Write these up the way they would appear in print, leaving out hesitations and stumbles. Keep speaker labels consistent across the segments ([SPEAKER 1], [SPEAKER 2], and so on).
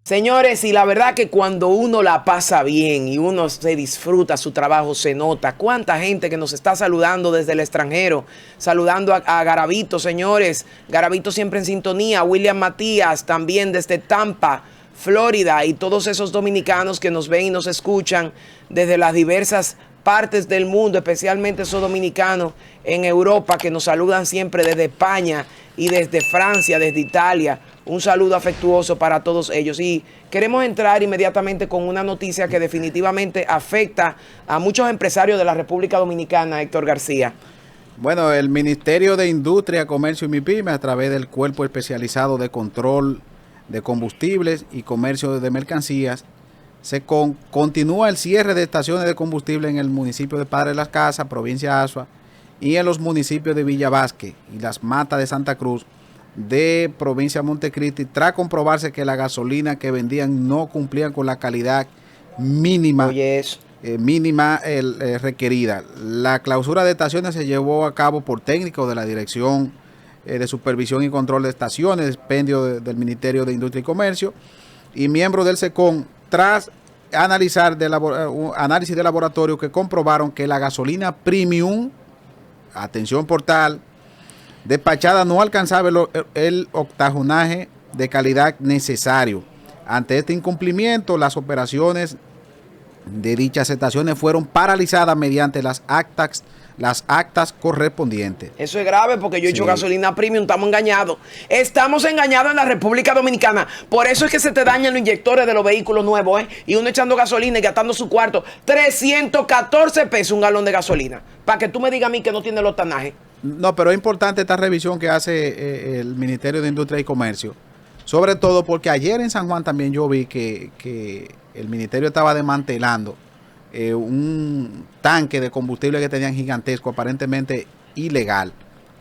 [SPEAKER 1] Señores, y la verdad que cuando uno la pasa bien y uno se disfruta su trabajo, se nota. Cuánta gente que nos está saludando desde el extranjero, saludando a Garavito, señores. Garavito siempre en sintonía. William Matías también desde Tampa, Florida, y todos esos dominicanos que nos ven y nos escuchan desde las diversas partes del mundo, especialmente esos dominicanos en Europa que nos saludan siempre desde España y desde Francia, desde Italia. Un saludo afectuoso para todos ellos. Y queremos entrar inmediatamente con una noticia que definitivamente afecta a muchos empresarios de la República Dominicana, Héctor García.
[SPEAKER 2] Bueno, el Ministerio de Industria, Comercio y MIPYME, a través del Cuerpo Especializado de Control de Combustibles y Comercio de Mercancías, continúa el cierre de estaciones de combustible en el municipio de Padre Las Casas, provincia Azua, y en los municipios de Villa Vázquez y Las Matas de Santa Cruz, de provincia de Montecristi, tras comprobarse que la gasolina que vendían no cumplían con la calidad mínima, requerida. La clausura de estaciones se llevó a cabo por técnicos de la Dirección de Supervisión y Control de Estaciones, expendio del Ministerio de Industria y Comercio, y miembros del SECON, tras analizar análisis de laboratorio que comprobaron que la gasolina premium, atención portal, despachada no alcanzaba el octajonaje de calidad necesario. Ante este incumplimiento, las operaciones de dichas estaciones fueron paralizadas mediante las actas correspondientes.
[SPEAKER 1] Eso es grave porque yo he hecho gasolina premium, estamos engañados. Estamos engañados en la República Dominicana. Por eso es que se te dañan los inyectores de los vehículos nuevos, y uno echando gasolina y gastando su cuarto. 314 pesos un galón de gasolina. Para que tú me digas a mí que no tiene el octanaje.
[SPEAKER 2] No, pero es importante esta revisión que hace el Ministerio de Industria y Comercio. Sobre todo porque ayer en San Juan también yo vi que el Ministerio estaba desmantelando un tanque de combustible que tenían gigantesco, aparentemente ilegal,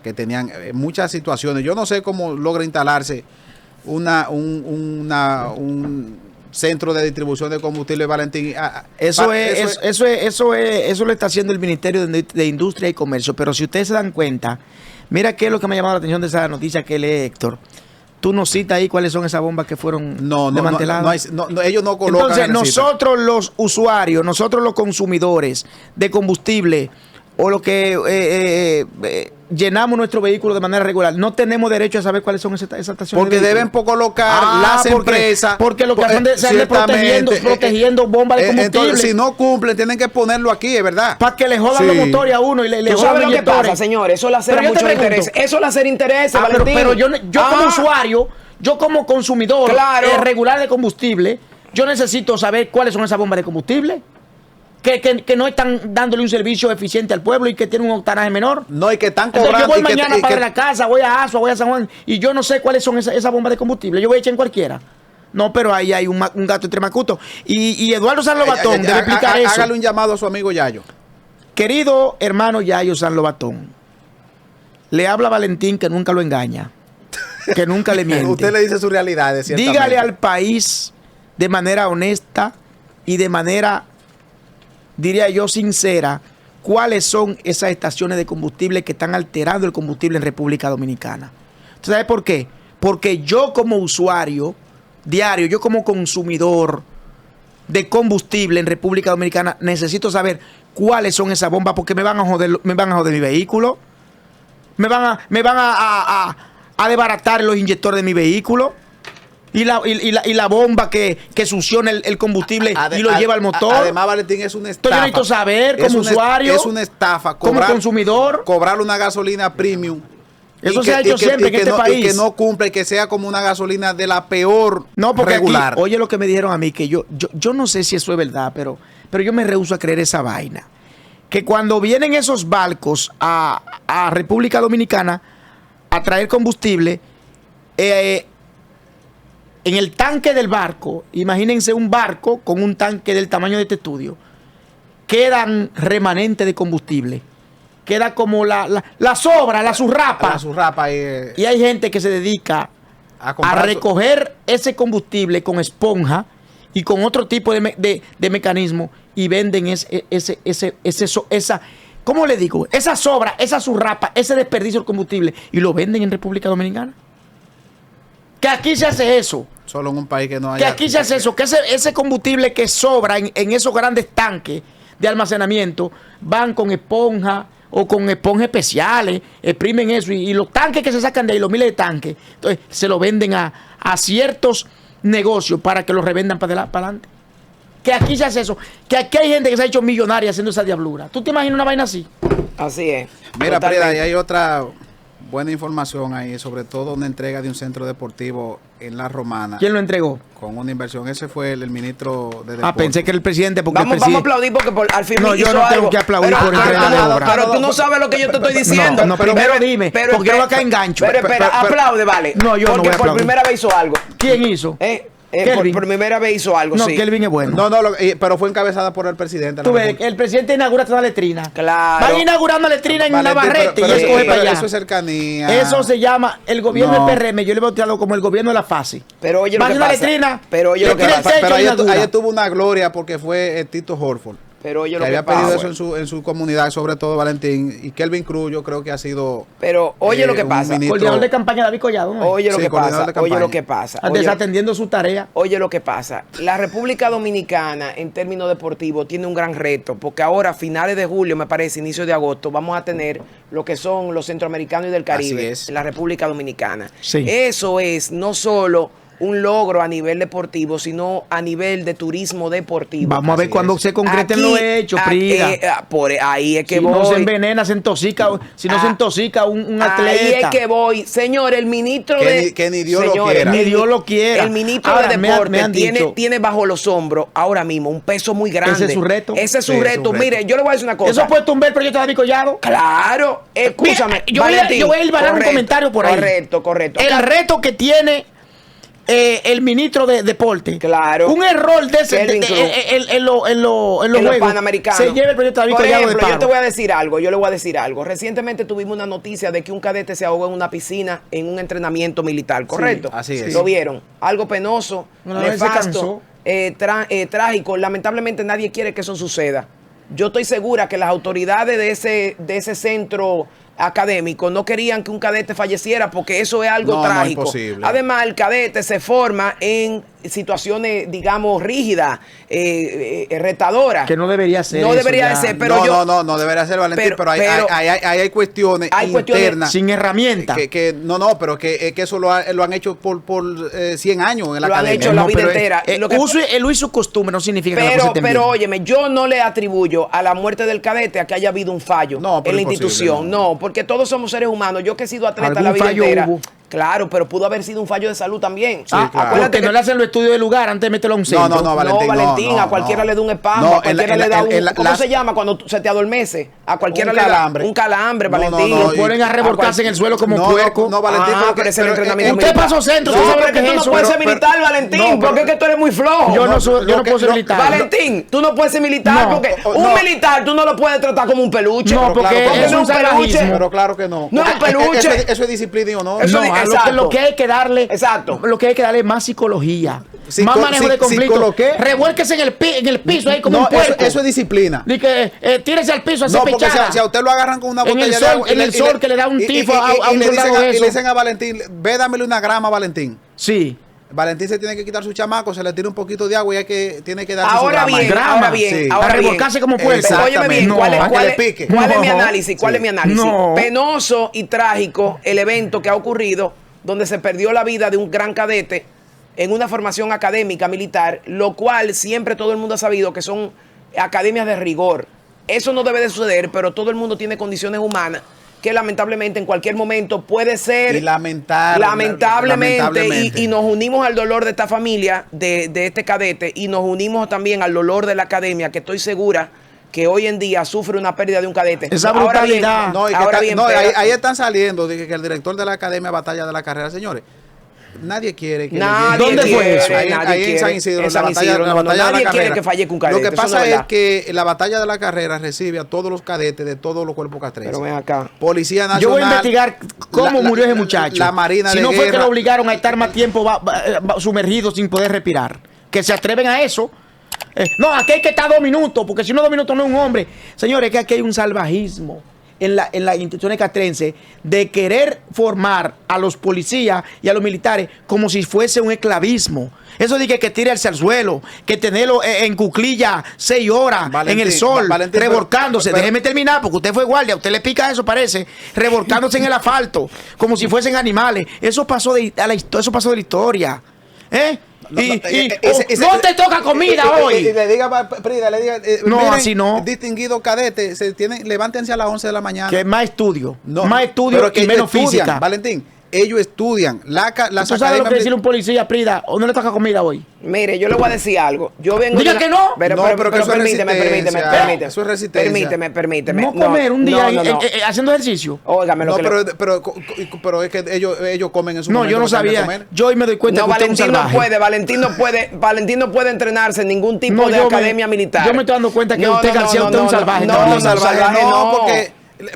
[SPEAKER 2] que tenían muchas situaciones. Yo no sé cómo logra instalarse un centro de distribución de combustible, Valentín.
[SPEAKER 3] Eso lo está haciendo el Ministerio de Industria y Comercio. Pero si ustedes se dan cuenta, mira qué es lo que me ha llamado la atención de esa noticia que lee Héctor. Tú nos citas ahí cuáles son esas bombas que fueron desmanteladas.
[SPEAKER 2] No, ellos no colocan.
[SPEAKER 3] Entonces, nosotros los usuarios, nosotros los consumidores de combustible o lo que llenamos nuestro vehículo de manera regular, no tenemos derecho a saber cuáles son esas estaciones.
[SPEAKER 2] Porque deben colocar las empresas.
[SPEAKER 3] Porque lo que hacen se andan protegiendo bombas de combustible.
[SPEAKER 2] Entonces, si no cumplen, tienen que ponerlo aquí, es verdad.
[SPEAKER 3] Para que le jodan los motores a uno y le
[SPEAKER 1] jodan
[SPEAKER 3] los
[SPEAKER 1] lo que pasa, señor. Eso le hace mucho interés. Eso le hace interés, Valentín.
[SPEAKER 3] Pero yo como usuario, yo como consumidor regular de combustible, yo necesito saber cuáles son esas bombas de combustible. Que no están dándole un servicio eficiente al pueblo y que tienen un octanaje menor.
[SPEAKER 2] No, y que están cobrando.
[SPEAKER 3] Entonces, yo voy mañana para la casa, voy a Azua, voy a San Juan, y yo no sé cuáles son esas bombas de combustible. Yo voy a echar en cualquiera. No, pero ahí hay un gato entre macuto. Y Eduardo San Lobatón debe explicar eso.
[SPEAKER 2] Hágale un llamado a su amigo Yayo.
[SPEAKER 3] Querido hermano Yayo San Lobatón, le habla Valentín, que nunca lo engaña, que nunca le miente.
[SPEAKER 2] Usted le dice su realidad.
[SPEAKER 3] Dígale al país de manera honesta y de manera, diría yo, sincera, cuáles son esas estaciones de combustible que están alterando el combustible en República Dominicana. ¿Usted sabe por qué? Porque yo como usuario diario, yo como consumidor de combustible en República Dominicana, necesito saber cuáles son esas bombas, porque me van a joder mi vehículo, me van a desbaratar los inyectores de mi vehículo. Y la bomba que succiona el combustible y lo lleva al motor.
[SPEAKER 2] Además, Valentín, es una estafa.
[SPEAKER 3] Entonces yo necesito saber como usuario,
[SPEAKER 2] es una estafa,
[SPEAKER 3] como consumidor,
[SPEAKER 2] cobrar una gasolina premium.
[SPEAKER 3] Eso se ha hecho siempre en este país.
[SPEAKER 2] Y que no cumple, y que sea como una gasolina de la peor
[SPEAKER 3] regular. Aquí, oye lo que me dijeron a mí, que yo no sé si eso es verdad, pero yo me rehúso a creer esa vaina. Que cuando vienen esos barcos a República Dominicana a traer combustible, en el tanque del barco, imagínense un barco con un tanque del tamaño de este estudio, quedan remanentes de combustible. Queda como la sobra, la surrapa. Y hay gente que se dedica a recoger ese combustible con esponja y con otro tipo de mecanismo y venden esa, ¿cómo le digo? Esa sobra, esa surrapa, ese desperdicio de combustible y lo venden en República Dominicana. Que aquí se hace eso.
[SPEAKER 2] Solo en un país que no
[SPEAKER 3] Que
[SPEAKER 2] haya...
[SPEAKER 3] aquí se hace eso. Que ese combustible que sobra en esos grandes tanques de almacenamiento van con esponja o con esponjas especiales, exprimen eso y los tanques que se sacan de ahí, los miles de tanques, entonces se lo venden a ciertos negocios para que los revendan para adelante. Que aquí se hace eso. Que aquí hay gente que se ha hecho millonaria haciendo esa diablura. ¿Tú te imaginas una vaina así?
[SPEAKER 1] Así es.
[SPEAKER 2] Mira,
[SPEAKER 1] Totalmente.
[SPEAKER 2] Prida, y hay otra buena información ahí, sobre todo una entrega de un centro deportivo en La Romana.
[SPEAKER 3] ¿Quién lo entregó?
[SPEAKER 2] Con una inversión. Ese fue el ministro de Deportes.
[SPEAKER 3] Ah, pensé que era el presidente porque
[SPEAKER 1] Vamos,
[SPEAKER 3] el
[SPEAKER 1] vamos a
[SPEAKER 3] presidente...
[SPEAKER 1] aplaudir porque al fin
[SPEAKER 3] No, yo
[SPEAKER 1] hizo
[SPEAKER 3] no tengo
[SPEAKER 1] algo.
[SPEAKER 3] que aplaudir
[SPEAKER 1] Pero-
[SPEAKER 3] por entrega de obra.
[SPEAKER 1] Pero tú no sabes lo que yo te estoy diciendo.
[SPEAKER 3] No, primero dime, porque yo acá engancho.
[SPEAKER 1] Pero espera, aplaude, vale.
[SPEAKER 3] No, yo no
[SPEAKER 1] porque
[SPEAKER 3] voy a
[SPEAKER 1] por
[SPEAKER 3] aplaudir.
[SPEAKER 1] primera vez hizo algo.
[SPEAKER 3] ¿Quién hizo? Kelvin.
[SPEAKER 1] Por primera vez hizo algo,
[SPEAKER 3] No,
[SPEAKER 1] sí.
[SPEAKER 3] Kelvin es bueno.
[SPEAKER 2] No, pero fue encabezada por el presidente. de
[SPEAKER 3] Tú
[SPEAKER 2] la
[SPEAKER 3] ves,
[SPEAKER 2] República.
[SPEAKER 3] el presidente inaugura esta letrina.
[SPEAKER 1] Claro.
[SPEAKER 3] Van inaugurando la letrina en
[SPEAKER 2] Valentín,
[SPEAKER 3] Navarrete
[SPEAKER 2] pero
[SPEAKER 3] y escoge para allá.
[SPEAKER 2] eso es cercanía.
[SPEAKER 3] Eso se llama el gobierno
[SPEAKER 2] No.
[SPEAKER 3] del PRM. Yo le he bautizado como el gobierno de la fase.
[SPEAKER 1] Pero oye lo
[SPEAKER 3] Van
[SPEAKER 1] que
[SPEAKER 3] a una
[SPEAKER 1] pasa.
[SPEAKER 3] letrina.
[SPEAKER 1] Pero oye
[SPEAKER 3] le
[SPEAKER 1] lo que
[SPEAKER 3] tira el
[SPEAKER 1] pasa.
[SPEAKER 3] techo
[SPEAKER 2] Pero
[SPEAKER 3] y inaugura.
[SPEAKER 2] ayer tuvo una gloria porque fue Tito Horford.
[SPEAKER 1] Pero oye
[SPEAKER 2] Que
[SPEAKER 1] lo que
[SPEAKER 2] había
[SPEAKER 1] pasa.
[SPEAKER 2] pedido eso en su comunidad, sobre todo Valentín. Y Kelvin Cruz, yo creo que ha sido...
[SPEAKER 1] Pero oye lo que
[SPEAKER 2] un
[SPEAKER 1] pasa.
[SPEAKER 2] ministro-
[SPEAKER 3] Coordinador de campaña David Collado. ¿no?
[SPEAKER 1] Oye lo
[SPEAKER 2] Sí,
[SPEAKER 1] que
[SPEAKER 2] coordinador
[SPEAKER 1] pasa.
[SPEAKER 2] de
[SPEAKER 1] Oye
[SPEAKER 2] campaña.
[SPEAKER 1] lo que pasa.
[SPEAKER 3] Desatendiendo su tarea.
[SPEAKER 1] Oye lo que pasa. La República Dominicana en términos deportivos tiene un gran reto porque ahora a finales de julio, me parece, inicio de agosto, vamos a tener lo que son los centroamericanos y del Caribe
[SPEAKER 2] Así es.
[SPEAKER 1] en la República Dominicana.
[SPEAKER 3] Sí.
[SPEAKER 1] Eso es no solo un logro a nivel deportivo, sino a nivel de turismo deportivo.
[SPEAKER 3] Vamos a ver
[SPEAKER 2] Así
[SPEAKER 3] cuando
[SPEAKER 2] es.
[SPEAKER 3] se concreten
[SPEAKER 1] Aquí,
[SPEAKER 3] los hechos, Prida.
[SPEAKER 1] por ahí es que
[SPEAKER 3] Si
[SPEAKER 1] voy.
[SPEAKER 3] no se envenena, se intoxica. Si no se intoxica un atleta.
[SPEAKER 1] Ahí es que voy. Señor, el ministro
[SPEAKER 2] Que ni Dios lo quiera.
[SPEAKER 3] Ni Dios lo quiera.
[SPEAKER 1] El ministro
[SPEAKER 3] Ahora,
[SPEAKER 1] de
[SPEAKER 3] me
[SPEAKER 1] Deporte
[SPEAKER 3] han dicho-
[SPEAKER 1] tiene bajo los hombros ahora mismo un peso muy grande.
[SPEAKER 3] ¿Ese es su reto?
[SPEAKER 1] Ese es su
[SPEAKER 2] Sí, es
[SPEAKER 1] reto.
[SPEAKER 2] su reto.
[SPEAKER 1] Mire, yo le voy a decir una cosa.
[SPEAKER 3] ¿Eso puede tumbar el proyecto de David Collado?
[SPEAKER 1] Claro. Escúchame.
[SPEAKER 3] Mira, yo voy a ir a un
[SPEAKER 1] correcto,
[SPEAKER 3] comentario por ahí.
[SPEAKER 1] Correcto.
[SPEAKER 3] El reto que tiene el ministro de Deporte.
[SPEAKER 1] Claro.
[SPEAKER 3] Un error de ese
[SPEAKER 1] Kelvin Cruz.
[SPEAKER 3] en los
[SPEAKER 1] En los
[SPEAKER 3] juegos.
[SPEAKER 1] Panamericanos.
[SPEAKER 3] Se lleva el proyecto de David
[SPEAKER 1] Por
[SPEAKER 3] Collado de
[SPEAKER 1] ejemplo, yo
[SPEAKER 3] paro.
[SPEAKER 1] te voy a decir algo. Yo le voy a decir algo. Recientemente tuvimos una noticia de que un cadete se ahogó en una piscina en un entrenamiento militar, ¿correcto?
[SPEAKER 2] así es.
[SPEAKER 1] ¿Lo vieron? Algo penoso,
[SPEAKER 3] Una vez se
[SPEAKER 1] nefasto,
[SPEAKER 3] cansó.
[SPEAKER 1] trágico. Lamentablemente nadie quiere que eso suceda. Yo estoy segura que las autoridades de ese centro académico no querían que un cadete falleciera porque eso es algo
[SPEAKER 2] No, no,
[SPEAKER 1] trágico.
[SPEAKER 2] imposible.
[SPEAKER 1] Además, el cadete se forma en situaciones, digamos, rígidas, retadoras.
[SPEAKER 3] Que no debería ser.
[SPEAKER 1] No
[SPEAKER 3] eso
[SPEAKER 1] debería de
[SPEAKER 3] ya.
[SPEAKER 1] ser, pero
[SPEAKER 2] no debería ser Valentín, pero hay cuestiones
[SPEAKER 1] hay cuestiones
[SPEAKER 2] internas.
[SPEAKER 3] Sin herramienta.
[SPEAKER 2] Pero que eso lo han hecho por 100 años en la
[SPEAKER 1] Lo han
[SPEAKER 2] academia.
[SPEAKER 1] hecho la
[SPEAKER 2] No,
[SPEAKER 1] vida
[SPEAKER 2] pero
[SPEAKER 1] entera. Lo que-
[SPEAKER 3] El uso y costumbre no significa que la cosa esté bien.
[SPEAKER 1] Pero óyeme, yo no le atribuyo a la muerte del cadete a que haya habido un fallo
[SPEAKER 2] No, pero
[SPEAKER 1] en la
[SPEAKER 2] imposible,
[SPEAKER 1] institución.
[SPEAKER 2] no.
[SPEAKER 1] No, porque todos somos seres humanos. Yo que he sido atleta
[SPEAKER 3] Algún
[SPEAKER 1] la vida
[SPEAKER 3] fallo
[SPEAKER 1] entera.
[SPEAKER 3] hubo.
[SPEAKER 1] Claro, pero pudo haber sido un fallo de salud también.
[SPEAKER 2] claro.
[SPEAKER 3] Porque
[SPEAKER 1] Acuérdate
[SPEAKER 3] no le hacen los estudios de lugar antes de meterlo a un centro.
[SPEAKER 2] No, Valentín,
[SPEAKER 1] Valentín,
[SPEAKER 2] no,
[SPEAKER 1] a cualquiera
[SPEAKER 2] no.
[SPEAKER 1] le da un espasmo,
[SPEAKER 2] No,
[SPEAKER 1] a cualquiera
[SPEAKER 2] en la-
[SPEAKER 1] le da
[SPEAKER 2] en la-
[SPEAKER 1] ¿cómo
[SPEAKER 2] las-
[SPEAKER 1] se llama cuando se te adormece? A cualquiera
[SPEAKER 2] Un
[SPEAKER 1] le da
[SPEAKER 2] calambre.
[SPEAKER 1] un calambre,
[SPEAKER 2] No,
[SPEAKER 1] Valentín.
[SPEAKER 2] no,
[SPEAKER 3] Lo ponen a revolcarse en el suelo como puerco.
[SPEAKER 2] No, Valentín,
[SPEAKER 1] Pero ese es el entrenamiento
[SPEAKER 3] usted
[SPEAKER 1] militar.
[SPEAKER 3] pasó centro,
[SPEAKER 1] No,
[SPEAKER 3] usted sabe
[SPEAKER 1] pero
[SPEAKER 3] lo que
[SPEAKER 1] que
[SPEAKER 3] es
[SPEAKER 1] tú no
[SPEAKER 3] eso,
[SPEAKER 1] puedes ser
[SPEAKER 2] pero-
[SPEAKER 1] militar, Valentín,
[SPEAKER 2] no,
[SPEAKER 1] porque es que tú eres muy flojo.
[SPEAKER 3] Yo no
[SPEAKER 2] lo
[SPEAKER 3] puedo ser
[SPEAKER 2] que-
[SPEAKER 3] militar.
[SPEAKER 1] Valentín, tú no puedes ser militar
[SPEAKER 3] No.
[SPEAKER 1] porque
[SPEAKER 2] No.
[SPEAKER 1] un militar tú no lo puedes tratar como un peluche.
[SPEAKER 3] No, porque es
[SPEAKER 1] no
[SPEAKER 3] un salvajismo.
[SPEAKER 2] Pero claro que no.
[SPEAKER 1] No,
[SPEAKER 2] Porque
[SPEAKER 1] peluche.
[SPEAKER 2] Eso es disciplina y honor.
[SPEAKER 1] Eso
[SPEAKER 3] No,
[SPEAKER 1] es-
[SPEAKER 3] a
[SPEAKER 1] exacto.
[SPEAKER 3] lo que hay que darle.
[SPEAKER 1] Exacto.
[SPEAKER 3] Lo que hay que darle es más psicología.
[SPEAKER 2] Psico-
[SPEAKER 3] más manejo de
[SPEAKER 2] ¿Lo
[SPEAKER 3] conflicto.
[SPEAKER 2] qué?
[SPEAKER 3] Revuélquese en el piso ahí como
[SPEAKER 2] No,
[SPEAKER 3] un puerco.
[SPEAKER 2] eso es disciplina.
[SPEAKER 3] Di que tírese al piso a hacer
[SPEAKER 2] No, porque
[SPEAKER 3] pechada.
[SPEAKER 2] si a usted lo agarran con una
[SPEAKER 3] En el
[SPEAKER 2] botella de
[SPEAKER 3] sol-
[SPEAKER 2] agua y
[SPEAKER 3] en el sol que le da un tifo a un
[SPEAKER 2] le dicen
[SPEAKER 3] soldado de
[SPEAKER 2] y
[SPEAKER 3] eso.
[SPEAKER 2] le dicen a Valentín, ve, dámele una grama a Valentín.
[SPEAKER 3] Sí.
[SPEAKER 2] Valentín se tiene que quitar su chamaco, se le tira un poquito de agua y tiene que darse
[SPEAKER 1] Ahora
[SPEAKER 2] su grama.
[SPEAKER 1] bien,
[SPEAKER 3] Grama.
[SPEAKER 1] ahora bien,
[SPEAKER 2] Sí.
[SPEAKER 1] ahora
[SPEAKER 3] A
[SPEAKER 1] bien.
[SPEAKER 3] revolcarse como puerco.
[SPEAKER 1] Pero óyeme bien,
[SPEAKER 2] Exactamente.
[SPEAKER 1] ¿cuál es,
[SPEAKER 2] No,
[SPEAKER 1] cuál
[SPEAKER 2] a que
[SPEAKER 1] es-
[SPEAKER 2] le pique.
[SPEAKER 1] cuál es mi
[SPEAKER 3] No.
[SPEAKER 1] análisis? ¿Cuál es mi análisis?
[SPEAKER 3] No.
[SPEAKER 1] Penoso y trágico el evento que ha ocurrido donde se perdió la vida de un gran cadete en una formación académica militar, lo cual siempre todo el mundo ha sabido que son academias de rigor. Eso no debe de suceder, pero todo el mundo tiene condiciones humanas que lamentablemente en cualquier momento puede ser
[SPEAKER 2] Y lamentablemente.
[SPEAKER 1] y nos unimos al dolor de esta familia, de este cadete, y nos unimos también al dolor de la academia, que estoy segura que hoy en día sufre una pérdida de un cadete.
[SPEAKER 3] Esa
[SPEAKER 1] Ahora bien,
[SPEAKER 3] brutalidad.
[SPEAKER 2] No, y que
[SPEAKER 1] ahora
[SPEAKER 2] está-
[SPEAKER 1] bien,
[SPEAKER 2] no,
[SPEAKER 1] pero-
[SPEAKER 2] ahí están saliendo de que el director de la Academia Batalla de la Carrera, señores, nadie quiere que
[SPEAKER 1] Nadie
[SPEAKER 3] ¿Dónde fue
[SPEAKER 1] quiere,
[SPEAKER 3] eso?
[SPEAKER 2] Ahí,
[SPEAKER 1] nadie
[SPEAKER 2] ahí en
[SPEAKER 1] quiere.
[SPEAKER 2] San Isidro,
[SPEAKER 1] En San
[SPEAKER 2] la batalla,
[SPEAKER 1] Isidro,
[SPEAKER 2] la
[SPEAKER 1] no, no,
[SPEAKER 2] batalla de la
[SPEAKER 1] nadie quiere
[SPEAKER 2] carrera.
[SPEAKER 1] que fallezca un
[SPEAKER 2] Lo
[SPEAKER 1] cadete,
[SPEAKER 2] que
[SPEAKER 1] eso no
[SPEAKER 2] pasa
[SPEAKER 1] es
[SPEAKER 2] es
[SPEAKER 1] verdad.
[SPEAKER 2] que la batalla de la carrera recibe a todos los cadetes de todos los cuerpos castrenses.
[SPEAKER 1] Pero ven acá.
[SPEAKER 2] Policía Nacional.
[SPEAKER 3] Yo voy a investigar cómo
[SPEAKER 2] la-
[SPEAKER 3] murió ese
[SPEAKER 2] la-
[SPEAKER 3] muchacho.
[SPEAKER 2] La Marina
[SPEAKER 3] si
[SPEAKER 2] de
[SPEAKER 3] no fue que
[SPEAKER 2] Guerra.
[SPEAKER 3] lo obligaron a estar más tiempo sumergido sin poder respirar. Que se atreven a eso. No, aquí hay que estar 2 minutos, porque si no 2 minutos no es un hombre. Señores, que aquí hay un salvajismo. en las instituciones castrenses de querer formar a los policías y a los militares como si fuese un esclavismo. Eso de que tirarse al suelo, que tenerlo en cuclilla 6 horas en el sol, revolcándose. Déjeme terminar, porque usted fue guardia, a usted le pica eso, parece, revolcándose en el asfalto, como si fuesen animales. Eso pasó de la historia. No te toca comida hoy.
[SPEAKER 2] Le diga, Prida,
[SPEAKER 3] no,
[SPEAKER 2] miren,
[SPEAKER 3] así no.
[SPEAKER 2] Distinguido cadete, levántense a las 11 de la mañana.
[SPEAKER 3] Que más estudio,
[SPEAKER 2] no,
[SPEAKER 3] más estudio
[SPEAKER 2] pero que
[SPEAKER 3] y menos
[SPEAKER 2] estudian,
[SPEAKER 3] física.
[SPEAKER 2] Valentín, ellos estudian.
[SPEAKER 3] ¿Tú sabes lo que decir un policía, Prida? ¿O no le toca comida hoy?
[SPEAKER 1] Mire, yo le voy a decir algo. Yo vengo.
[SPEAKER 3] Diga que no.
[SPEAKER 1] Pero permíteme. Permíteme.
[SPEAKER 3] No comer un día haciendo ejercicio.
[SPEAKER 1] Óigame lo que
[SPEAKER 2] pero es que ellos comen en su momento.
[SPEAKER 3] No, yo no sabía. Yo hoy me doy cuenta que
[SPEAKER 1] Valentín Valentín no puede entrenarse en ningún tipo de academia militar.
[SPEAKER 3] Yo me estoy dando cuenta que usted García es un salvaje.
[SPEAKER 2] No,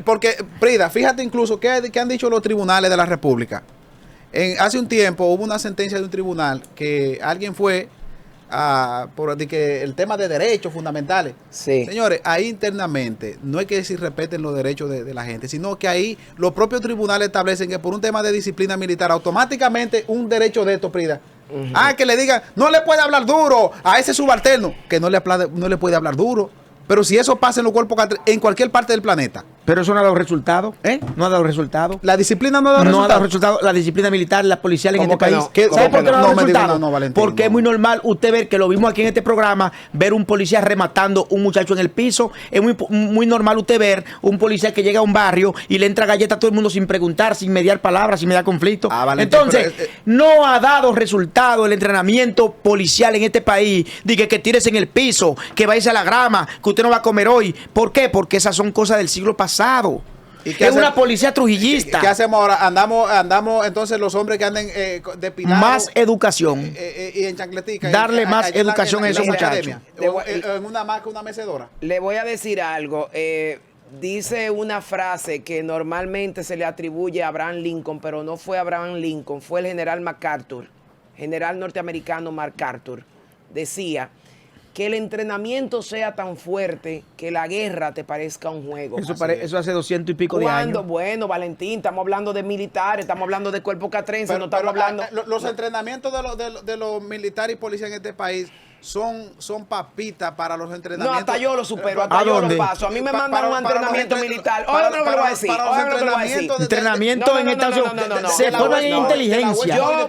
[SPEAKER 2] porque, Prida, fíjate incluso que han dicho los tribunales de la República. Hace un tiempo hubo una sentencia de un tribunal que alguien fue por el tema de derechos fundamentales.
[SPEAKER 1] Sí.
[SPEAKER 2] Señores, ahí internamente no es que si respeten los derechos de la gente, sino que ahí los propios tribunales establecen que por un tema de disciplina militar, automáticamente un derecho de esto, Prida. Que le digan, no le puede hablar duro a ese subalterno, que no le puede hablar duro. Pero si eso pasa en los cuerpos en cualquier parte del planeta.
[SPEAKER 3] Pero eso no ha dado resultado. No ha dado resultado.
[SPEAKER 2] La disciplina no ha dado resultado.
[SPEAKER 3] No ha dado resultado. La disciplina militar, la policial en este país.
[SPEAKER 2] ¿Sabe por qué no ha dado resultado?
[SPEAKER 3] Porque es muy normal usted ver, que lo vimos aquí en este programa, ver un policía rematando un muchacho en el piso. Es muy normal usted ver un policía que llega a un barrio y le entra galleta a todo el mundo sin preguntar, sin mediar palabras, sin mediar conflicto. Entonces, no ha dado resultado el entrenamiento policial en este país. Diga que tires en el piso, que vayas a la grama, que usted no va a comer hoy. ¿Por qué? Porque esas son cosas del siglo pasado. Es una policía trujillista.
[SPEAKER 2] ¿Qué hacemos ahora? Andamos entonces los hombres que anden depilados.
[SPEAKER 3] Más educación.
[SPEAKER 2] Y en chancletica.
[SPEAKER 3] Darle más educación a esos muchachos.
[SPEAKER 2] En una marca, una mecedora.
[SPEAKER 1] Le voy a decir algo. Dice una frase que normalmente se le atribuye a Abraham Lincoln, pero no fue Abraham Lincoln, fue el general MacArthur, general norteamericano MacArthur. Decía que el entrenamiento sea tan fuerte que la guerra te parezca un juego.
[SPEAKER 3] Eso hace 200 y pico de años.
[SPEAKER 1] Bueno, Valentín, estamos hablando de militares, estamos hablando de cuerpo castrense, no estamos hablando...
[SPEAKER 2] Los entrenamientos de los militares y policías en este país son papitas para los entrenamientos.
[SPEAKER 1] No, hasta yo lo supero, hasta yo lo paso. A mí me mandan un entrenamiento militar. Oigan lo que le voy a decir.
[SPEAKER 3] Entrenamiento en Estados Unidos. Se forma en inteligencia.
[SPEAKER 1] Yo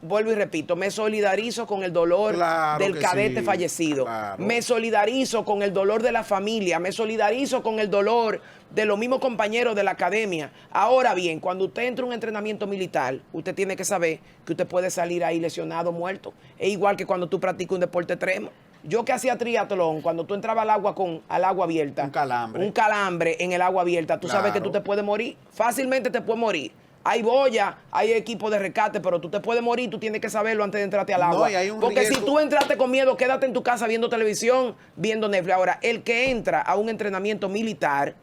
[SPEAKER 1] vuelvo y repito, me solidarizo con el dolor del cadete fallecido. Me solidarizo con el dolor de la familia. Me solidarizo con el dolor de los mismos compañeros de la academia. Ahora bien, cuando usted entra a un entrenamiento militar, usted tiene que saber que usted puede salir ahí lesionado, muerto. Es igual que cuando tú practicas un deporte extremo. Yo que hacía triatlón, cuando tú entrabas al agua abierta, un calambre en el agua abierta, tú sabes que tú te puedes morir. Fácilmente te puedes morir. Hay boya, hay equipo de rescate, pero tú te puedes morir, tú tienes que saberlo antes de entrarte al agua. Porque si tú entraste con miedo, quédate en tu casa viendo televisión, viendo Netflix. Ahora, el que entra a un entrenamiento militar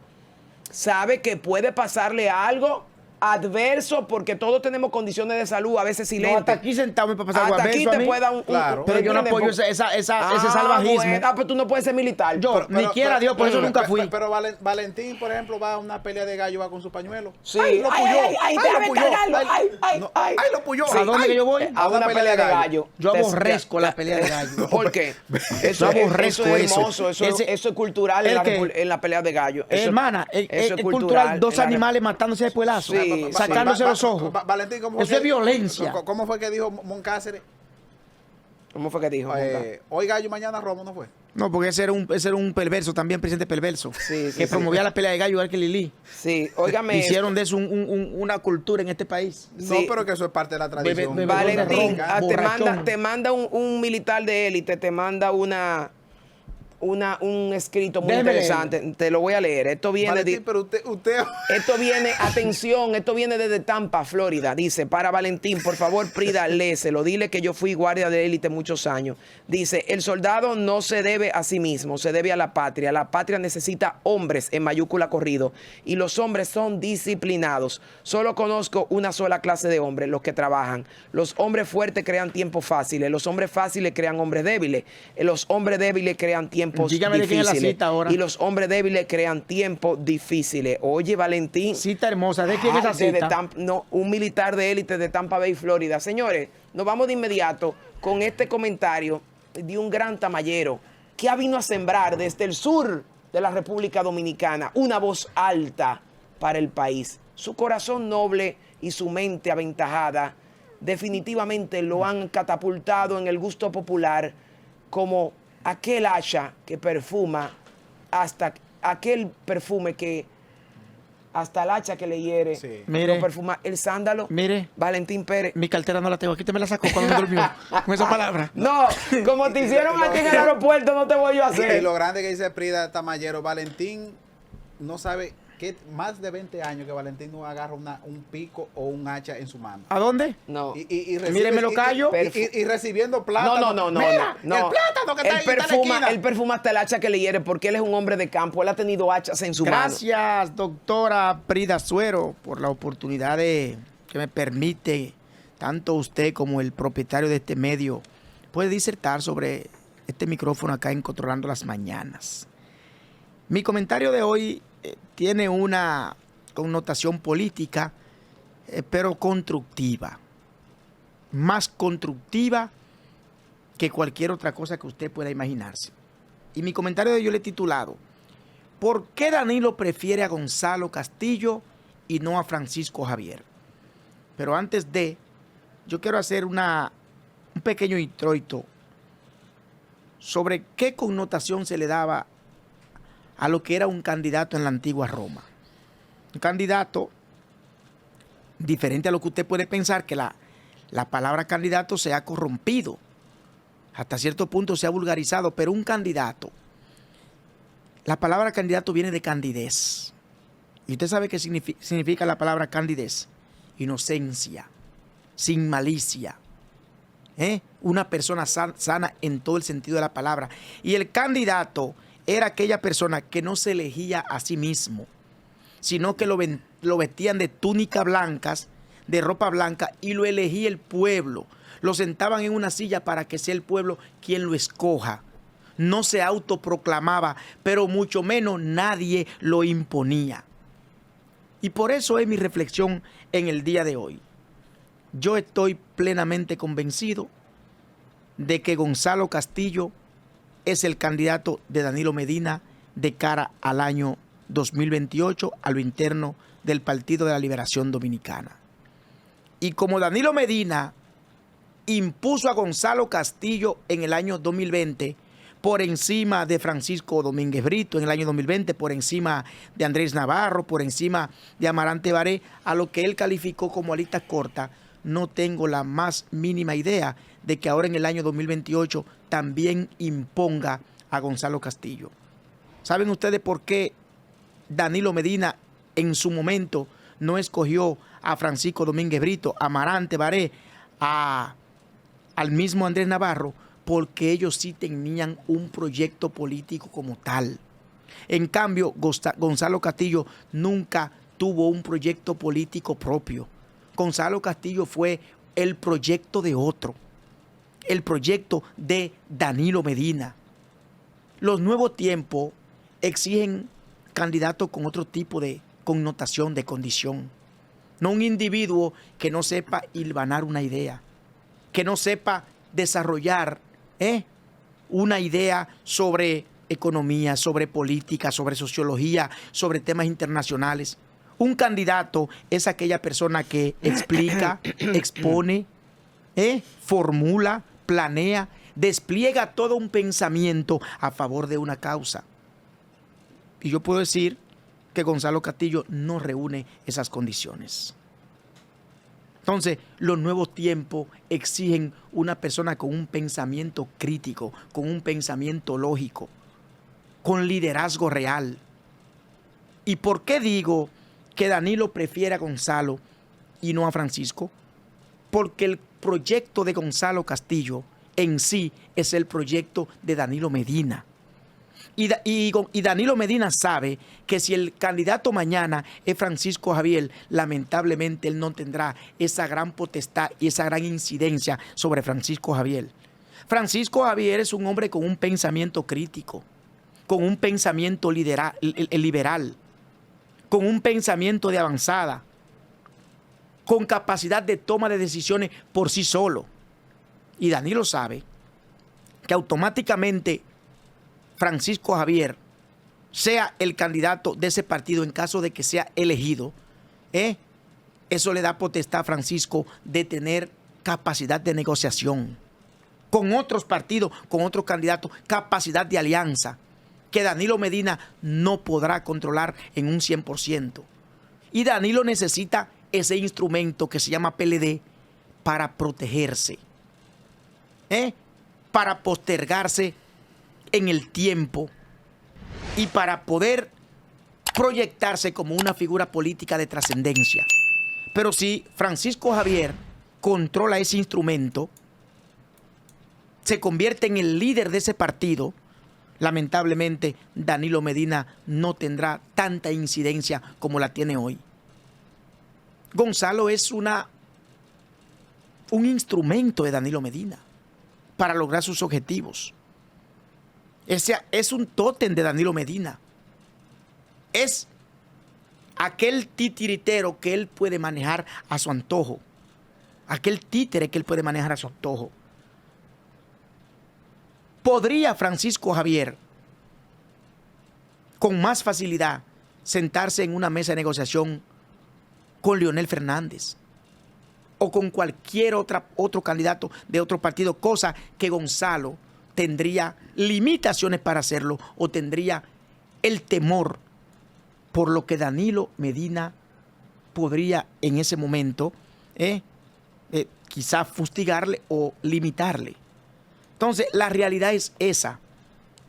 [SPEAKER 1] sabe que puede pasarle algo adverso, porque todos tenemos condiciones de salud, a veces silentes.
[SPEAKER 3] No, hasta aquí sentado me puede pasar algo adverso.
[SPEAKER 1] Hasta aquí te puede dar un
[SPEAKER 3] pero yo no apoyo ese salvajismo.
[SPEAKER 1] Bueno, pero tú no puedes ser militar.
[SPEAKER 3] Yo, ni quiera Dios, por eso nunca fui.
[SPEAKER 2] Pero Valentín, por ejemplo, va a una pelea de gallo, va con su pañuelo.
[SPEAKER 1] Sí. Ay,
[SPEAKER 2] lo puyó.
[SPEAKER 3] ¿A dónde que yo voy?
[SPEAKER 1] A una pelea de gallo.
[SPEAKER 3] Yo aborrezco la pelea de gallo.
[SPEAKER 1] ¿Por qué? Eso es hermoso, eso es cultural en la pelea de gallo.
[SPEAKER 3] Hermana, es cultural, dos animales matándose de puelazo, sacándose los ojos.
[SPEAKER 2] Valentín,
[SPEAKER 3] eso es violencia.
[SPEAKER 2] ¿Cómo fue que dijo Moncáceres?
[SPEAKER 1] ¿Cómo fue que dijo?
[SPEAKER 2] Hoy gallo, mañana romo, ¿no fue?
[SPEAKER 3] No, porque ese era un perverso, también presidente perverso, que promovía la pelea de gallo igual que Lili.
[SPEAKER 1] Sí, óigame.
[SPEAKER 3] Hicieron de eso una cultura en este país.
[SPEAKER 2] No, pero que eso es parte de la tradición.
[SPEAKER 1] Valentín, te manda un militar de élite, te manda un escrito muy interesante. Te lo voy a leer. Esto viene
[SPEAKER 2] Valentín, pero usted
[SPEAKER 1] Esto viene, atención, esto viene desde Tampa, Florida. Dice, para Valentín, por favor, Prida, léeselo. Dile que yo fui guardia de élite muchos años. Dice, el soldado no se debe a sí mismo, se debe a la patria. La patria necesita hombres, en mayúscula corrido, y los hombres son disciplinados. Solo conozco una sola clase de hombres, los que trabajan. Los hombres fuertes crean tiempos fáciles, los hombres fáciles crean hombres débiles, los hombres débiles crean tiempos tiempos
[SPEAKER 3] Dígame de quién es la
[SPEAKER 1] difíciles.
[SPEAKER 3] cita ahora.
[SPEAKER 1] Y los hombres débiles crean tiempos difíciles. Oye, Valentín.
[SPEAKER 3] Cita hermosa, ¿de quién es esa
[SPEAKER 1] desde
[SPEAKER 3] cita?
[SPEAKER 1] no, un militar de élite de Tampa Bay, Florida. Señores, nos vamos de inmediato con este comentario de un gran tamallero que ha vino a sembrar desde el sur de la República Dominicana una voz alta para el país. Su corazón noble y su mente aventajada definitivamente lo han catapultado en el gusto popular como aquel hacha que perfuma, hasta aquel perfume que hasta el hacha que le hiere,
[SPEAKER 2] Sí.
[SPEAKER 3] Mire.
[SPEAKER 1] lo perfuma. El sándalo,
[SPEAKER 3] Mire.
[SPEAKER 1] Valentín Pérez.
[SPEAKER 3] Mi cartera no la tengo. Aquí te me la sacó cuando me durmió. Con esa palabra.
[SPEAKER 1] No, como te hicieron a ti en el aeropuerto, no te voy yo a
[SPEAKER 2] Y
[SPEAKER 1] hacer.
[SPEAKER 2] lo grande que dice Prida Tamallero, Valentín no sabe que más de 20 años que Valentín no agarra un pico o un hacha en su mano.
[SPEAKER 3] ¿A dónde?
[SPEAKER 1] No.
[SPEAKER 3] Mire, me lo callo.
[SPEAKER 2] Y recibiendo plátano.
[SPEAKER 1] No.
[SPEAKER 2] Mira,
[SPEAKER 1] no.
[SPEAKER 2] el plátano que está ahí, está en la esquina.
[SPEAKER 1] Él perfuma hasta el hacha que le hiere porque él es un hombre de campo. Él ha tenido hachas en su mano.
[SPEAKER 3] Gracias, doctora Prida Suero, por la oportunidad que me permite, tanto usted como el propietario de este medio, puede disertar sobre este micrófono acá en Controlando las Mañanas. Mi comentario de hoy tiene una connotación política, pero constructiva. Más constructiva que cualquier otra cosa que usted pueda imaginarse. Y mi comentario de hoy yo le he titulado: ¿por qué Danilo prefiere a Gonzalo Castillo y no a Francisco Javier? Pero antes de, yo quiero hacer un pequeño introito sobre qué connotación se le daba a lo que era un candidato en la antigua Roma. Un candidato, diferente a lo que usted puede pensar, que la palabra candidato se ha corrompido, hasta cierto punto se ha vulgarizado, pero un candidato, la palabra candidato viene de candidez. Y usted sabe qué significa la palabra candidez: inocencia, sin malicia. Una persona sana en todo el sentido de la palabra. Y el candidato era aquella persona que no se elegía a sí mismo, sino que lo vestían de túnicas blancas, de ropa blanca, y lo elegía el pueblo. Lo sentaban en una silla para que sea el pueblo quien lo escoja. No se autoproclamaba, pero mucho menos nadie lo imponía. Y por eso es mi reflexión en el día de hoy. Yo estoy plenamente convencido de que Gonzalo Castillo es el candidato de Danilo Medina de cara al año 2028 a lo interno del Partido de la Liberación Dominicana. Y como Danilo Medina impuso a Gonzalo Castillo en el año 2020 por encima de Francisco Domínguez Brito, en el año 2020 por encima de Andrés Navarro, por encima de Amarante Baré, a lo que él calificó como lista corta, no tengo la más mínima idea de que ahora en el año 2028 también imponga a Gonzalo Castillo. ¿Saben ustedes por qué Danilo Medina en su momento no escogió a Francisco Domínguez Brito, a Amarante Baré, al mismo Andrés Navarro? Porque ellos sí tenían un proyecto político como tal. En cambio, Gonzalo Castillo nunca tuvo un proyecto político propio. Gonzalo Castillo fue el proyecto de otro, el proyecto de Danilo Medina. Los nuevos tiempos exigen candidatos con otro tipo de connotación, de condición. No un individuo que no sepa hilvanar una idea, que no sepa desarrollar una idea sobre economía, sobre política, sobre sociología, sobre temas internacionales. Un candidato es aquella persona que explica, expone, formula, planea, despliega todo un pensamiento a favor de una causa. Y yo puedo decir que Gonzalo Castillo no reúne esas condiciones. Entonces, los nuevos tiempos exigen una persona con un pensamiento crítico, con un pensamiento lógico, con liderazgo real. ¿Y por qué digo que Danilo prefiere a Gonzalo y no a Francisco? Porque el proyecto de Gonzalo Castillo en sí es el proyecto de Danilo Medina. Y Danilo Medina sabe que si el candidato mañana es Francisco Javier, lamentablemente él no tendrá esa gran potestad y esa gran incidencia sobre Francisco Javier. Francisco Javier es un hombre con un pensamiento crítico. con un pensamiento liberal, con un pensamiento de avanzada, con capacidad de toma de decisiones por sí solo. Y Danilo sabe que automáticamente Francisco Javier sea el candidato de ese partido en caso de que sea elegido, eso le da potestad a Francisco de tener capacidad de negociación con otros partidos, con otros candidatos, capacidad de alianza que Danilo Medina no podrá controlar en un 100%. Y Danilo necesita ese instrumento que se llama PLD para protegerse, para postergarse en el tiempo y para poder proyectarse como una figura política de trascendencia. Pero si Francisco Javier controla ese instrumento, se convierte en el líder de ese partido, lamentablemente Danilo Medina no tendrá tanta incidencia como la tiene hoy. Gonzalo es un instrumento de Danilo Medina para lograr sus objetivos. Es un tótem de Danilo Medina. Es aquel titiritero que él puede manejar a su antojo. Aquel títere que él puede manejar a su antojo. ¿Podría Francisco Javier con más facilidad sentarse en una mesa de negociación con Leonel Fernández o con cualquier otro candidato de otro partido, cosa que Gonzalo tendría limitaciones para hacerlo o tendría el temor por lo que Danilo Medina podría en ese momento quizá fustigarle o limitarle? Entonces, la realidad es esa.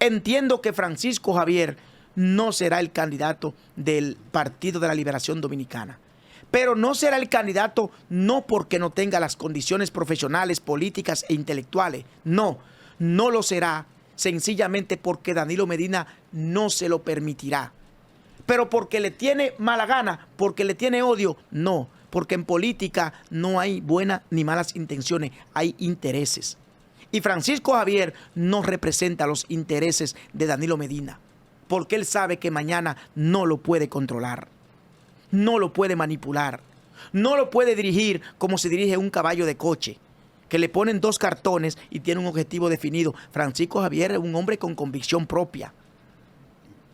[SPEAKER 3] Entiendo que Francisco Javier no será el candidato del Partido de la Liberación Dominicana, pero no será el candidato no porque no tenga las condiciones profesionales, políticas e intelectuales. No lo será sencillamente porque Danilo Medina no se lo permitirá. Pero porque le tiene mala gana, porque le tiene odio, no. Porque en política no hay buenas ni malas intenciones, hay intereses. Y Francisco Javier no representa los intereses de Danilo Medina, porque él sabe que mañana no lo puede controlar, no lo puede manipular, no lo puede dirigir como se dirige un caballo de coche, que le ponen 2 cartones y tiene un objetivo definido. Francisco Javier es un hombre con convicción propia.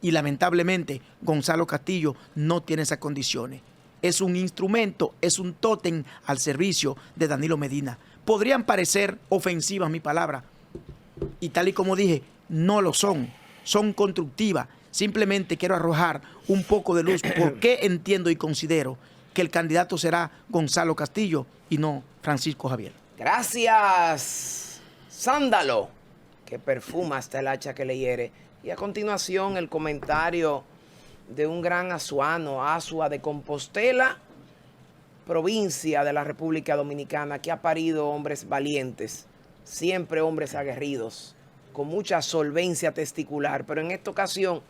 [SPEAKER 3] Y lamentablemente Gonzalo Castillo no tiene esas condiciones. Es un instrumento, es un tótem al servicio de Danilo Medina. Podrían parecer ofensivas mi palabra, y tal y como dije, no lo son, son constructivas. Simplemente quiero arrojar un poco de luz por qué entiendo y considero que el candidato será Gonzalo Castillo y no Francisco Javier.
[SPEAKER 1] Gracias, Sándalo, que perfuma hasta el hacha que le hiere. Y a continuación el comentario de un gran azuano, Azua de Compostela, provincia de la República Dominicana, que ha parido hombres valientes, siempre hombres aguerridos, con mucha solvencia testicular, pero en esta ocasión,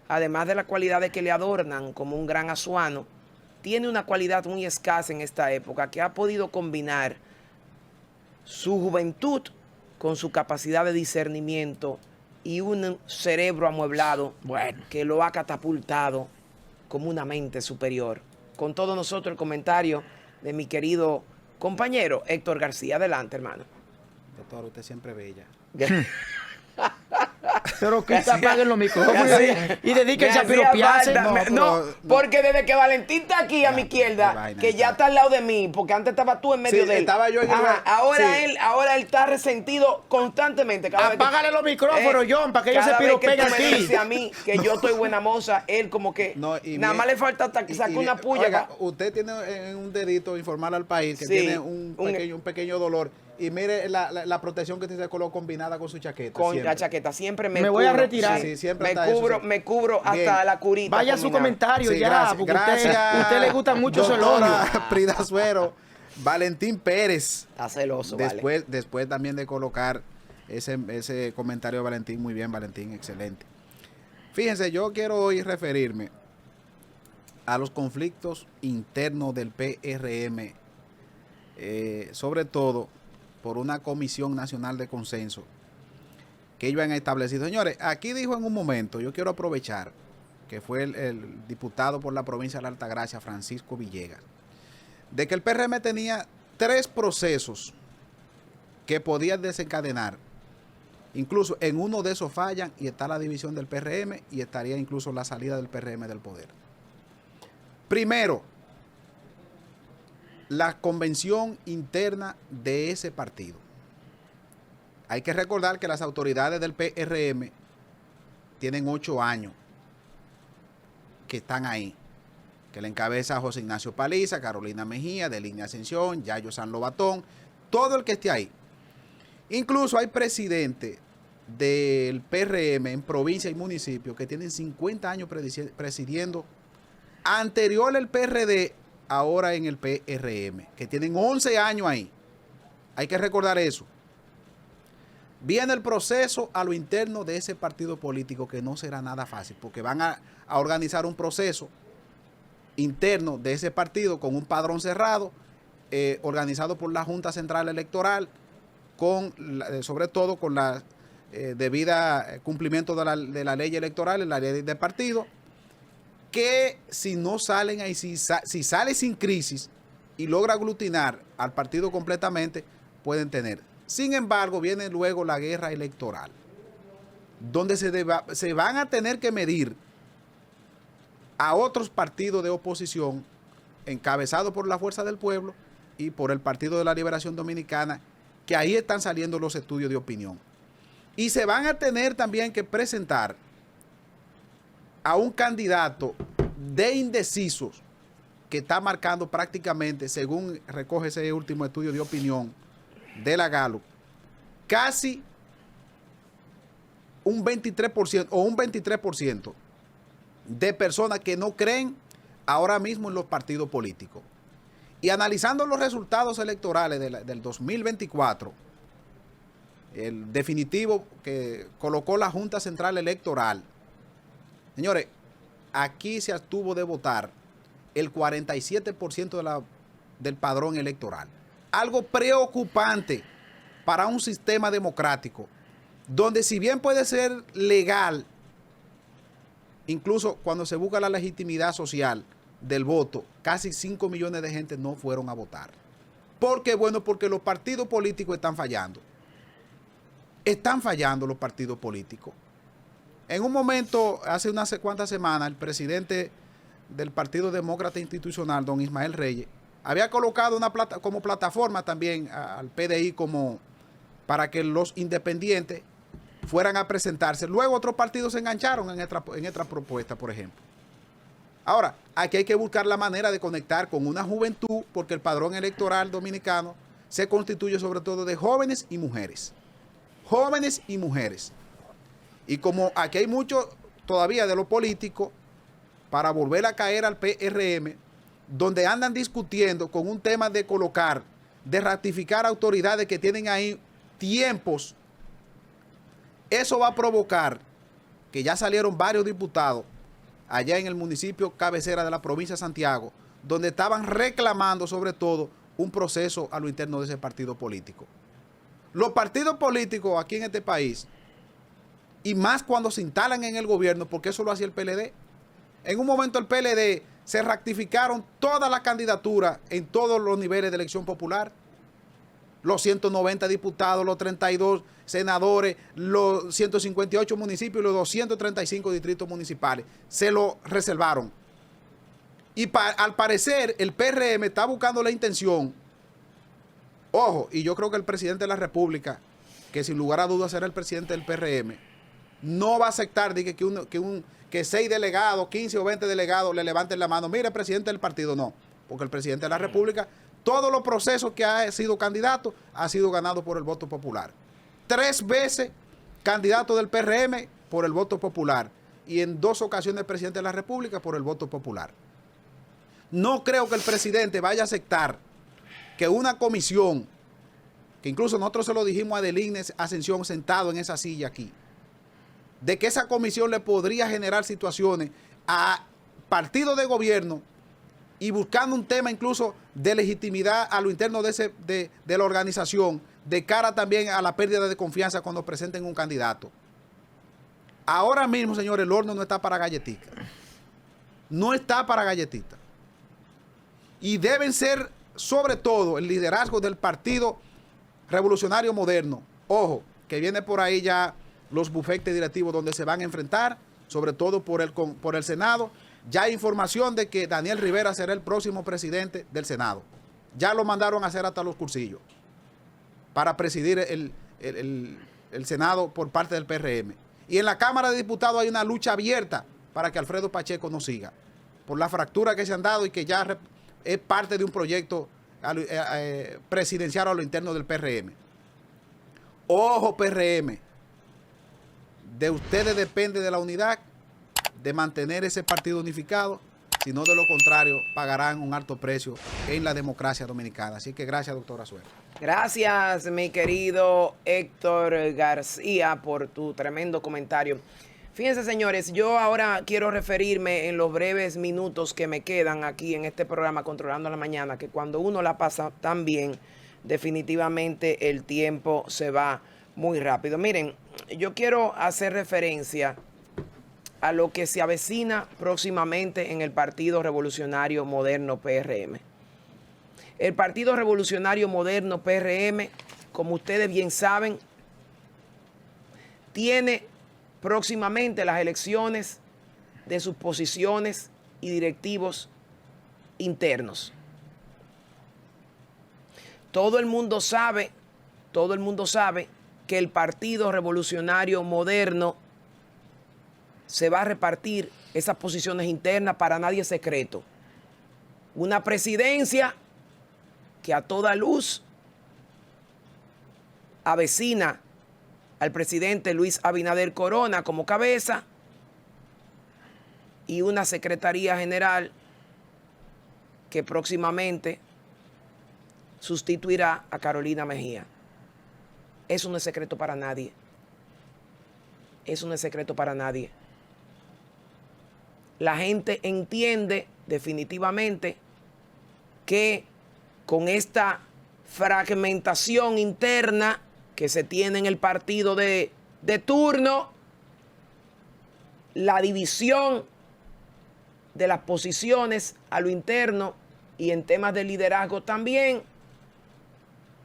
[SPEAKER 1] además de las cualidades que le adornan como un gran azuano, tiene una cualidad muy escasa en esta época, que ha podido combinar su juventud con su capacidad de discernimiento y un cerebro amueblado, que lo ha catapultado como una mente superior. Con todos nosotros el comentario de mi querido compañero Héctor García. Adelante, hermano.
[SPEAKER 2] Doctor, usted siempre bella.
[SPEAKER 3] Pero que se apaguen los micrófonos y dedíquense a piropearse.
[SPEAKER 1] No, porque desde que Valentín está aquí a mi izquierda, que ya está al lado de mí, porque antes estaba tú en medio de él.
[SPEAKER 2] Estaba yo en
[SPEAKER 1] ahora él está resentido constantemente.
[SPEAKER 3] Apágale los micrófonos, John, para que ellos se piropeen aquí.
[SPEAKER 1] Me dice a mí que yo estoy buena moza, él como que nada más le falta hasta que saque una puya.
[SPEAKER 2] Oiga, usted tiene un dedito informar al país que tiene un pequeño dolor. Y mire la protección que se colocó combinada con su chaqueta.
[SPEAKER 1] Con siempre. La chaqueta, siempre me cubro.
[SPEAKER 3] Voy a retirar.
[SPEAKER 2] Sí, siempre
[SPEAKER 1] me cubro hasta la curita.
[SPEAKER 3] Vaya su comentario ya, porque a usted le gusta mucho su elogio.
[SPEAKER 2] Prida Suero, Valentín Pérez.
[SPEAKER 1] Está celoso,
[SPEAKER 2] Después también de colocar ese comentario de Valentín, muy bien, Valentín, excelente. Fíjense, yo quiero hoy referirme a los conflictos internos del PRM, sobre todo por una Comisión Nacional de Consenso que ellos han establecido. Señores, aquí dijo en un momento, yo quiero aprovechar, que fue el diputado por la provincia de la Altagracia, Francisco Villegas, de que el PRM tenía 3 procesos que podían desencadenar. Incluso en uno de esos fallan y está la división del PRM y estaría incluso la salida del PRM del poder. Primero, la convención interna de ese partido. Hay que recordar que las autoridades del PRM tienen 8 años que están ahí, que le encabeza José Ignacio Paliza, Carolina Mejía, Deline Ascensión, Yayo San Lobatón, todo el que esté ahí. Incluso hay presidentes del PRM en provincia y municipio que tienen 50 años presidiendo, anterior el PRD, ahora en el PRM, que tienen 11 años ahí. Hay que recordar eso. Viene el proceso a lo interno de ese partido político, que no será nada fácil, porque van a organizar un proceso interno de ese partido con un padrón cerrado, organizado por la Junta Central Electoral, sobre todo con la debida cumplimiento de la ley electoral, la ley de partido, que si no salen ahí, si sale sin crisis y logra aglutinar al partido completamente, pueden tener. Sin embargo, viene luego la guerra electoral, donde se van a tener que medir a otros partidos de oposición, encabezados por la Fuerza del Pueblo y por el Partido de la Liberación Dominicana, que ahí están saliendo los estudios de opinión. Y se van a tener también que presentar a un candidato de indecisos que está marcando prácticamente, según recoge ese último estudio de opinión de la Gallup, casi un 23% o un 23% de personas que no creen ahora mismo en los partidos políticos. Y analizando los resultados electorales del 2024, el definitivo que colocó la Junta Central Electoral, señores, aquí se abstuvo de votar el 47% del padrón electoral. Algo preocupante para un sistema democrático, donde si bien puede ser legal, incluso cuando se busca la legitimidad social del voto, casi 5 millones de gente no fueron a votar. ¿Por qué? Bueno, porque los partidos políticos están fallando. Están fallando los partidos políticos. En un momento, hace unas cuantas semanas, el presidente del Partido Demócrata Institucional, don Ismael Reyes, había colocado como plataforma también al PDI para que los independientes fueran a presentarse. Luego otros partidos se engancharon en esta propuesta, por ejemplo. Ahora, aquí hay que buscar la manera de conectar con una juventud, porque el padrón electoral dominicano se constituye sobre todo de jóvenes y mujeres. Jóvenes y mujeres. Y como aquí hay mucho todavía de lo político, para volver a caer al PRM, donde andan discutiendo con un tema de colocar, de ratificar autoridades que tienen ahí tiempos, eso va a provocar que ya salieron varios diputados allá en el municipio cabecera de la provincia de Santiago, donde estaban reclamando sobre todo un proceso a lo interno de ese partido político. Los partidos políticos aquí en este país, y más cuando se instalan en el gobierno, porque eso lo hacía el PLD. En un momento el PLD se ratificaron todas las candidaturas en todos los niveles de elección popular. Los 190 diputados, los 32 senadores, los 158 municipios y los 235 distritos municipales. Se lo reservaron. Y al parecer el PRM está buscando la intención. Ojo, y yo creo que el presidente de la República, que sin lugar a dudas será el presidente del PRM, no va a aceptar que 6 delegados, 15 o 20 delegados le levanten la mano. Mire, presidente del partido, no. Porque el presidente de la República, todos los procesos que ha sido candidato, ha sido ganado por el voto popular. 3 veces candidato del PRM por el voto popular. Y en 2 ocasiones presidente de la República por el voto popular. No creo que el presidente vaya a aceptar que una comisión, que incluso nosotros se lo dijimos a Deline Ascensión sentado en esa silla aquí, de que esa comisión le podría generar situaciones a partidos de gobierno y buscando un tema incluso de legitimidad a lo interno de la organización de cara también a la pérdida de confianza cuando presenten un candidato. Ahora mismo, señores, el horno no está para galletitas. No está para galletitas. Y deben ser, sobre todo, el liderazgo del Partido Revolucionario Moderno. Ojo, que viene por ahí ya los bufetes directivos donde se van a enfrentar, sobre todo por el Senado. Ya hay información de que Daniel Rivera será el próximo presidente del Senado. Ya lo mandaron a hacer hasta los cursillos para presidir el Senado por parte del PRM. Y en la Cámara de Diputados hay una lucha abierta para que Alfredo Pacheco no siga, por la fractura que se han dado y que ya es parte de un proyecto presidencial a lo interno del PRM. Ojo, PRM, de ustedes depende de la unidad, de mantener ese partido unificado, si no, de lo contrario, pagarán un alto precio en la democracia dominicana. Así que gracias, doctora Suero.
[SPEAKER 1] Gracias, mi querido Héctor García, por tu tremendo comentario. Fíjense, señores, yo ahora quiero referirme en los breves minutos que me quedan aquí en este programa Controlando la Mañana, que cuando uno la pasa tan bien, definitivamente el tiempo se va muy rápido. Miren, yo quiero hacer referencia a lo que se avecina próximamente en el Partido Revolucionario Moderno PRM. El Partido Revolucionario Moderno PRM, como ustedes bien saben, tiene próximamente las elecciones de sus posiciones y directivos internos. Todo el mundo sabe que el Partido Revolucionario Moderno se va a repartir esas posiciones internas, para nadie es secreto. Una presidencia que a toda luz avecina al presidente Luis Abinader Corona como cabeza, y una secretaría general que próximamente sustituirá a Carolina Mejía. Eso no es secreto para nadie. Eso no es secreto para nadie. La gente entiende definitivamente que con esta fragmentación interna que se tiene en el partido de turno, la división de las posiciones a lo interno y en temas de liderazgo también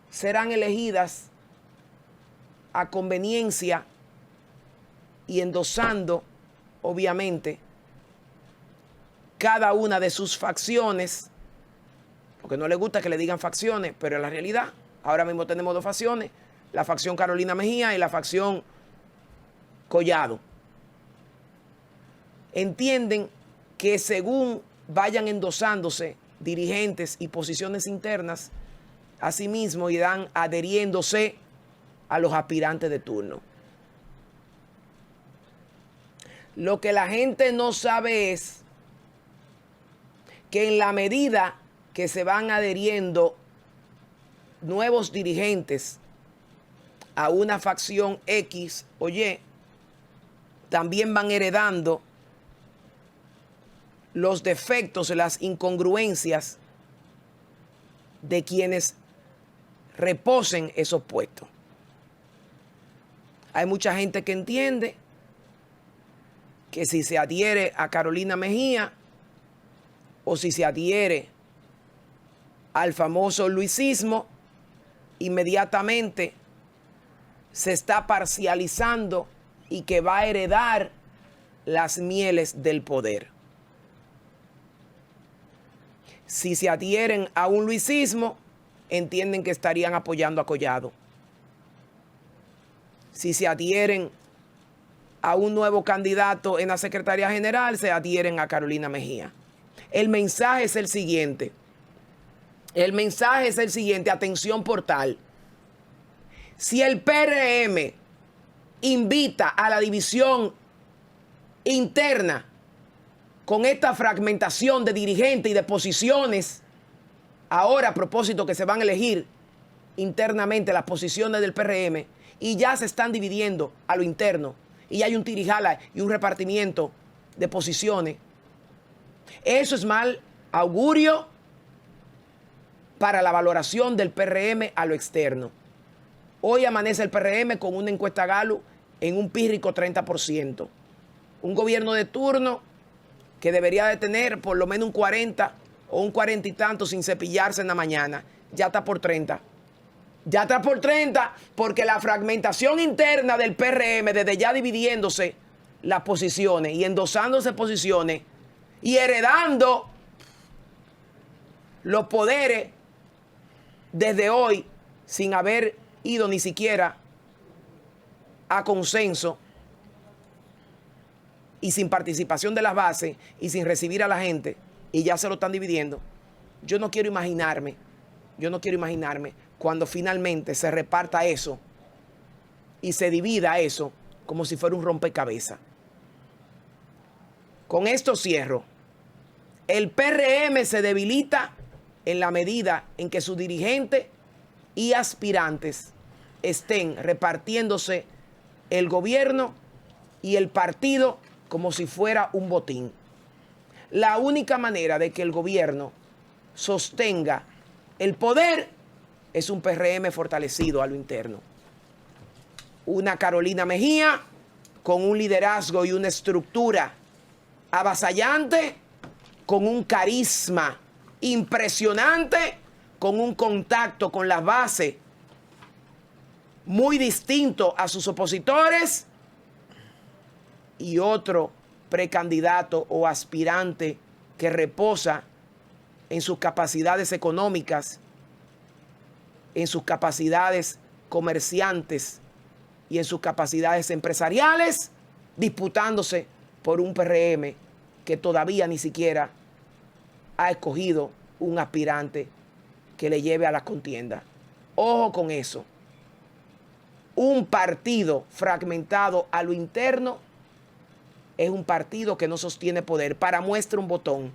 [SPEAKER 1] serán elegidas a conveniencia y endosando, obviamente, cada una de sus facciones, porque no le gusta que le digan facciones, pero en la realidad, ahora mismo tenemos dos facciones, la facción Carolina Mejía y la facción Collado. Entienden que según vayan endosándose dirigentes y posiciones internas, asimismo irán adheriéndose a los aspirantes de turno. Lo que la gente no sabe es que en la medida que se van adheriendo nuevos dirigentes a una facción X o Y, también van heredando los defectos, las incongruencias de quienes reposen esos puestos. Hay mucha gente que entiende que si se adhiere a Carolina Mejía o si se adhiere al famoso luisismo, inmediatamente se está parcializando y que va a heredar las mieles del poder. Si se adhieren a un luisismo, entienden que estarían apoyando a Collado. Si se adhieren a un nuevo candidato en la Secretaría General, se adhieren a Carolina Mejía. El mensaje es el siguiente. Atención portal. Si el PRM invita a la división interna con esta fragmentación de dirigentes y de posiciones, ahora a propósito que se van a elegir internamente las posiciones del PRM y ya se están dividiendo a lo interno y hay un tirijala y un repartimiento de posiciones, eso es mal augurio para la valoración del PRM a lo externo. Hoy amanece el PRM con una encuesta Galo en un pírrico 30%. Un gobierno de turno que debería de tener por lo menos un 40 o un 40 y tanto sin cepillarse en la mañana, ya está por 30. Ya está por 30 porque la fragmentación interna del PRM, desde ya dividiéndose las posiciones y endosándose posiciones y heredando los poderes desde hoy sin haber ido ni siquiera a consenso y sin participación de las bases y sin recibir a la gente, y ya se lo están dividiendo. Yo no quiero imaginarme cuando finalmente se reparta eso y se divida eso como si fuera un rompecabezas. Con esto cierro. El PRM se debilita en la medida en que sus dirigentes y aspirantes estén repartiéndose el gobierno y el partido como si fuera un botín. La única manera de que el gobierno sostenga el poder es un PRM fortalecido a lo interno. Una Carolina Mejía con un liderazgo y una estructura avasallante, con un carisma impresionante, con un contacto con las bases muy distinto a sus opositores, y otro precandidato o aspirante que reposa en sus capacidades económicas, en sus capacidades comerciantes y en sus capacidades empresariales, disputándose por un PRM que todavía ni siquiera ha escogido un aspirante que le lleve a la contienda. Ojo con eso. Un partido fragmentado a lo interno es un partido que no sostiene poder. Para muestra un botón.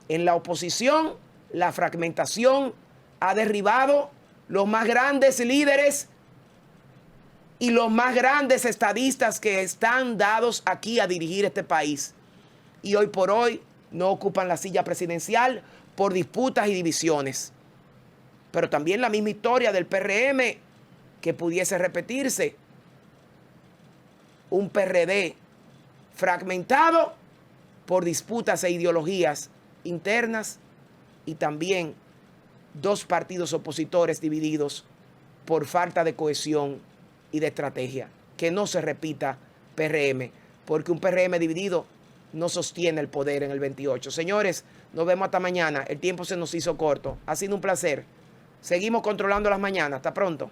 [SPEAKER 1] En la oposición, la fragmentación ha derribado los más grandes líderes y los más grandes estadistas que están dados aquí a dirigir este país. Y hoy por hoy no ocupan la silla presidencial por disputas y divisiones. Pero también la misma historia del PRM que pudiese repetirse. Un PRD fragmentado por disputas e ideologías internas, y también dos partidos opositores divididos por falta de cohesión y de estrategia. Que no se repita PRM, porque un PRM dividido no sostiene el poder en el 28. Señores, nos vemos hasta mañana. El tiempo se nos hizo corto. Ha sido un placer. Seguimos controlando las mañanas. Hasta pronto.